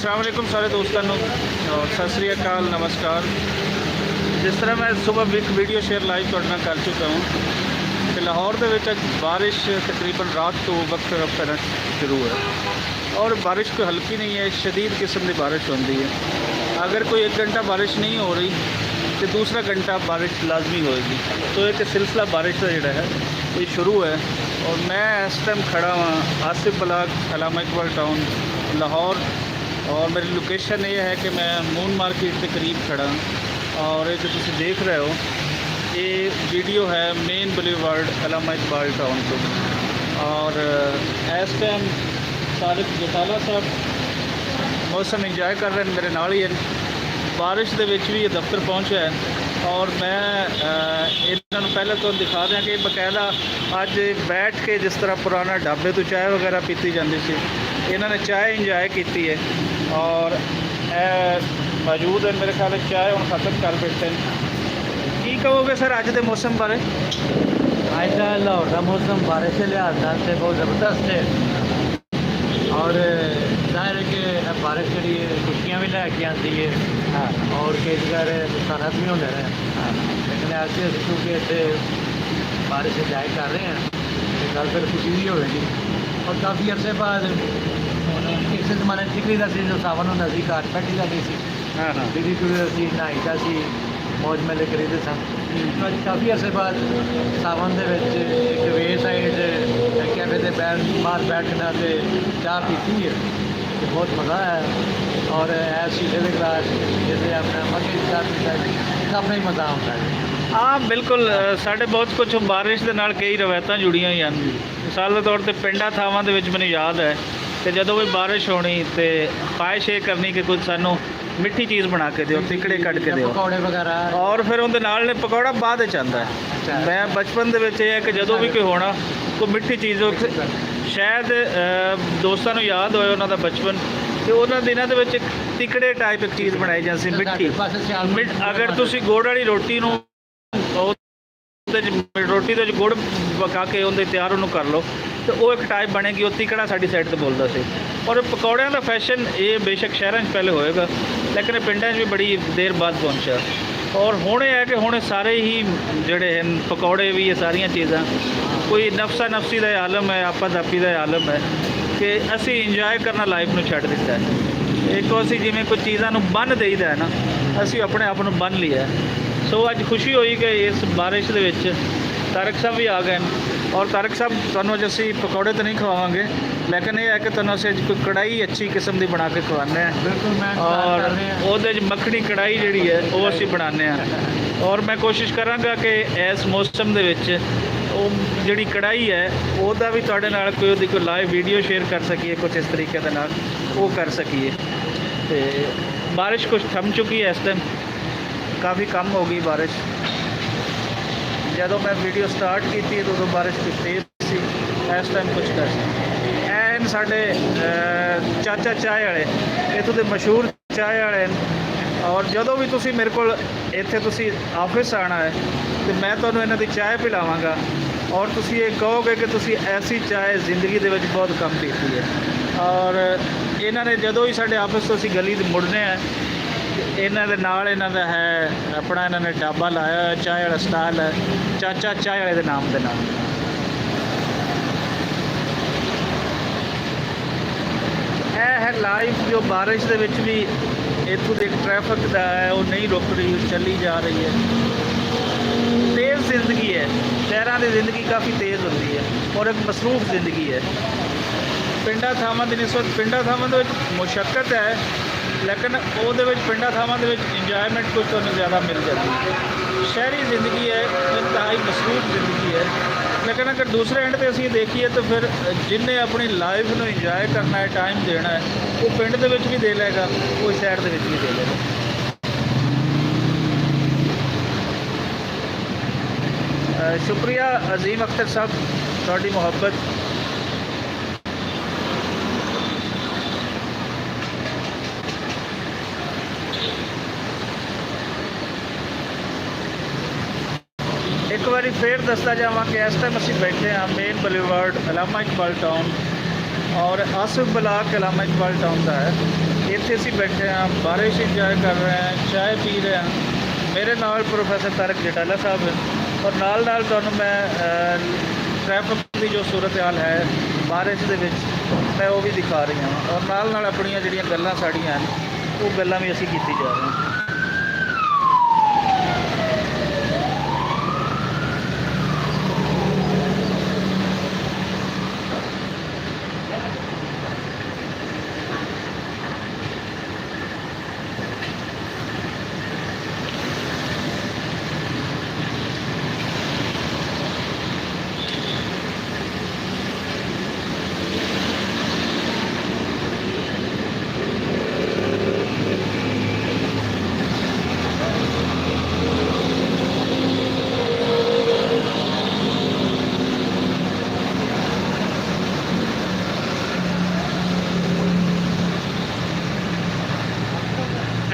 अस्सलाम वालेकुम सारे दोस्तों और सत श्री अकाल नमस्कार। जिस तरह मैं सुबह एक वीडियो शेयर लाइव करना कर चुका हूँ कि लाहौर के बारिश तकरीबन रात तो वक्त पैना शुरू है और बारिश कोई हल्की नहीं है, शदीद किस्म की बारिश होती है। अगर कोई 1 घंटा बारिश नहीं हो रही तो दूसरा घंटा बारिश लाजमी होएगी। तो एक सिलसिला बारिश का जोड़ा है ये शुरू है और मैं इस टाइम खड़ा हाँ आसिफ ब्लॉक अल्लामा इकबाल टाउन लाहौर और मेरी लोकेशन ये है कि मैं मून मार्केट के करीब खड़ा और ये जो तुम देख रहे हो ये वीडियो है मेन बुलेवार्ड अल्लामा इकबाल टाउन को। और इस टाइम तारिक जटाला साहब मौसम इंजॉय कर रहे हैं, मेरे नाल ही है। बारिश के भी ये दफ्तर पहुँचा है और मैं इन्होंने पहले तो दिखा दें कि बकायदा अज बैठ के जिस तरह पुराना ढाबे तो चाय वगैरह पीती जाती थी, इन्होंने चाय इंजॉय की है और मौजूद है मेरे ख्याल चाय हम ख़त्म कर बैठे हैं। की कहोगे सर अज के मौसम बारे? अज का लाहौर का मौसम बारिश के लिहाज से बहुत ज़बरदस्त है और जाहिर है कि बारिश जी खुशियाँ भी लैके आती है और कई जगह नुकसानात भी होते हैं। लेकिन आज क्योंकि इतने बारिश इंजॉय कर रहे हैं तो गल फिर खुशी भी होगी। और काफ़ी अरसे बाद इस जमाने टिकरी का सी जो सावन होता सी घाट बैठी जाती सी टिकरी टुरी सी नहाईदा सी मौज मेले करीदे सन। तो अज काफ़ी अरसे बाद सावन के एक वे साइड कैफे से बाहर बैठना तो चाह पीती है तो बहुत मज़ा है। और शीशे के गिलास जैसे अपना मक्की की चाह पीता है अपना ही मज़ा आता है। हाँ बिल्कुल, साढ़े बहुत कुछ बारिश के नाल कई रवायतां जुड़ियां हुई हैं। मिसाल के तौर पर पिंडा थावां दे विच मैनूं याद है कि जदों कोई बारिश होनी तो ख्वाहिश ये करनी कि कुछ सानू मिठी चीज़ बना के दिओ, तिकड़े कट के दिओ पकौड़े वगैरह और फिर उहदे नाल ने पकौड़ा बाद च आंदा है। मैं बचपन दे विच ये है कि जदों भी कोई होना कोई मिठी चीज़ शायद दोस्तों नूं याद होए उन्हां दा बचपन तो उन्होंने दिनों के विच तिकड़े टाइप एक चीज़ बनाई जाती मिठी। अगर तुसीं गुड़ वाली रोटी नूं रोटी के गुड़ पका के उन्हें तैयार उन्होंने कर लो तो वो एक टाइप बनेगी। वो तिकड़ा साड़ी साइड से बोलता से। और पकौड़िया का फैशन ये बेशक शहरों पहले होएगा लेकिन पिंडों भी बड़ी देर बाद पहुँचा। और हुणे है कि हुणे सारे ही जड़े हैं पकौड़े भी ये सारिया चीज़ा कोई नफसा नफसी का आलम है, आपा दापी का आलम है कि असी इंजॉय करना लाइफ में छड्ड दिता है। एक असी जिमें कोई चीज़ों बन देईदा है ना, असी अपने आप को बन लिया है। सो अज खुशी हुई कि इस बारिश के विच तारक साहब भी आ गए और तारक साहब तुहानूं अज असीं पकौड़े तो नहीं खवावांगे लेकिन यह है कि तुहानूं असीं कोई कढ़ाई अच्छी किस्म की बना के खवाने हैं और उहदे च मक्खनी कढ़ाई जिहड़ी है वो असीं बनाने हैं। और मैं कोशिश करांगा कि इस मौसम दे विच वो जिहड़ी कढ़ाई है वह भी तुहाडे नाल कोई लाइव वीडियो शेयर कर सकीए, कुछ इस तरीके दे नाल वो कर सकीए। तो बारिश कुछ थम चुकी है, इस टाइम काफ़ी कम हो गई बारिश। जदों मैं वीडियो स्टार्ट की थी तो बारिश कुछ तेज़ सी, इस टाइम कुछ कर एन साढ़े चाचा चाय वाले इतों के मशहूर चाय वाले। और जदों भी तुसी मेरे को इत्थे तुसी ऑफिस आना है तो मैं तुहानूं इन्हां दी चाय पिलावांगा और तुसी ये कहोगे कि तुसी ऐसी चाय जिंदगी दे विच बहुत कम पीती है। और इन्हां ने जदों ही साडे ऑफिस तो असीं गली मुड़ने हैं इन्हां दे नाल इन्हां दा है अपना इन्हां ने ढाबा लाया चाय वाला स्टाल है चाचा चाय वाले के नाम के नाल। यह है लाइफ जो बारिश के विच भी इत्थों एक ट्रैफिक का है वो नहीं रुक रही, चली जा रही है। तेज़ जिंदगी है, शहरों की जिंदगी काफ़ी तेज़ होती है और एक मसरूफ जिंदगी है। पिंडा थावां की निस्बत पिंडा थावां दे विच मुशक्कत है लेकिन वो पिंडा थावां दे विच इंजॉयमेंट कुछ तो ज़्यादा मिल जाती है। शहरी ज़िंदगी है इंतहाई मसरूफ ज़िंदगी है लेकिन अगर दूसरे एंड पे असीं देखिए तो फिर जिन्हें अपनी लाइफ ਨੂੰ ਇੰਜੋਏ ਕਰਨਾ ਹੈ, ਟਾਈਮ ਦੇਣਾ ਹੈ, ਉਹ ਪਿੰਡ ਦੇ ਵਿੱਚ ਵੀ ਦੇ ਲੇਗਾ, ਉਹ ਸ਼ਹਿਰ ਦੇ ਵਿੱਚ ਵੀ ਦੇ ਲੇਗਾ। शुक्रिया अजीम अख्तर साहब, ਤੁਹਾਡੀ ਮੁਹੱਬਤ। एक बार फिर दसता जावा कि इस टाइम असीं बैठे हाँ मेन बलीवर्ड अलामा इकबाल टाउन और आसिफ ब्लाक अलामा इकबाल टाउन का है। इत्थे असीं बैठे हाँ, बारिश इंजॉय कर रहे हैं, चाय पी रहे हैं। मेरे नाल प्रोफैसर तारक जटाला साहब है और नाल नाल तुहानूं मैं ट्रैफिक की जो सूरत हाल है बारिश दे विच मैं वो भी दिखा रही हाँ और नाल नाल अपनियां जिहड़ियां गल्लां साड़ियां वो गल्लां भी असीं कीती जा रहे हैं।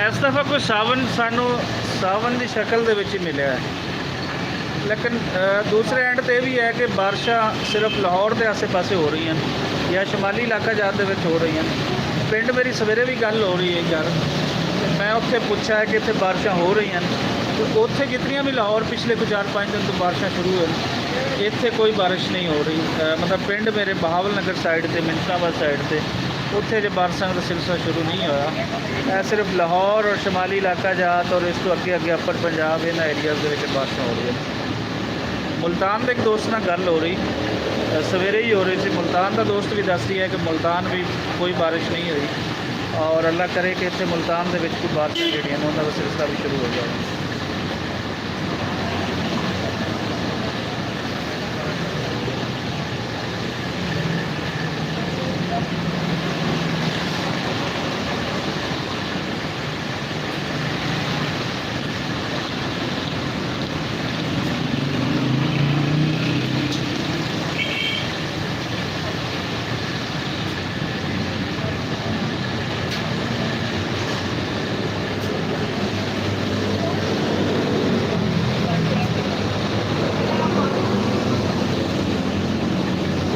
इस दफ़ा कोई सावन सानू सावन की शक्ल दे विच ही मिलिया है, लेकिन दूसरे एंड ते भी है कि बारिशां सिर्फ लाहौर के आसे पासे हो रही हैं या शमाली इलाका जात दे विच हो रही हैं। पिंड मेरी सवेरे भी गल हो रही है यार, मैं उत्थे पूछा है कि इत्थे बारिशां हो रही हैं, तो उत्थे जितनियां भी लाहौर पिछले कुछ 4-5 दिन तो बारिशां शुरू हुई, इत्थे कोई बारिश नहीं हो रही। मतलब पिंड मेरे बहावल नगर साइड से मिंसाबाद साइड से उत्थे जो बारिशों का सिलसिला शुरू नहीं होया। सिर्फ लाहौर और शमाली इलाका जात और इस तो अगे अगे अपर पंजाब इन एरियाज़ के बारिशें हो रही है। मुल्तान के एक दोस्त नाल गल हो रही सवेरे ही हो रही थी, मुल्तान का दोस्त भी दस रही है कि मुल्तान भी कोई बारिश नहीं हुई और अल्लाह करे कि इतने मुल्तान के कोई बारिशें जिहड़ियां ने उनका सिलसिला भी शुरू हो जाए।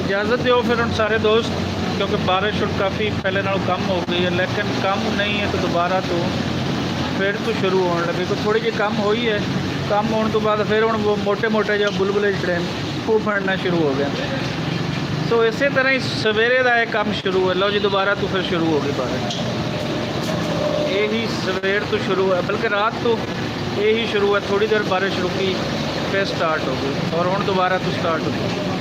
इजाज़त दो फिर हम सारे दोस्त, क्योंकि बारिश और काफ़ी पहले नालों कम हो गई है, लेकिन कम नहीं है तो दोबारा तो फिर तो शुरू होने लगे। तो थोड़ी जी कम हुई है, कम होने तो बाद फिर हम वो मोटे मोटे जो बुलबुले जिहड़े वो बनना शुरू हो गए। तो इस तरह ही सवेरे का एक काम शुरू है, लो जी दोबारा तो फिर शुरू हो गई बारिश। यही सवेर तो शुरू है, बल्कि रात तो यही शुरू है, थोड़ी देर बारिश रुकी फिर स्टार्ट हो गई और हम दोबारा तो स्टार्ट हो गई।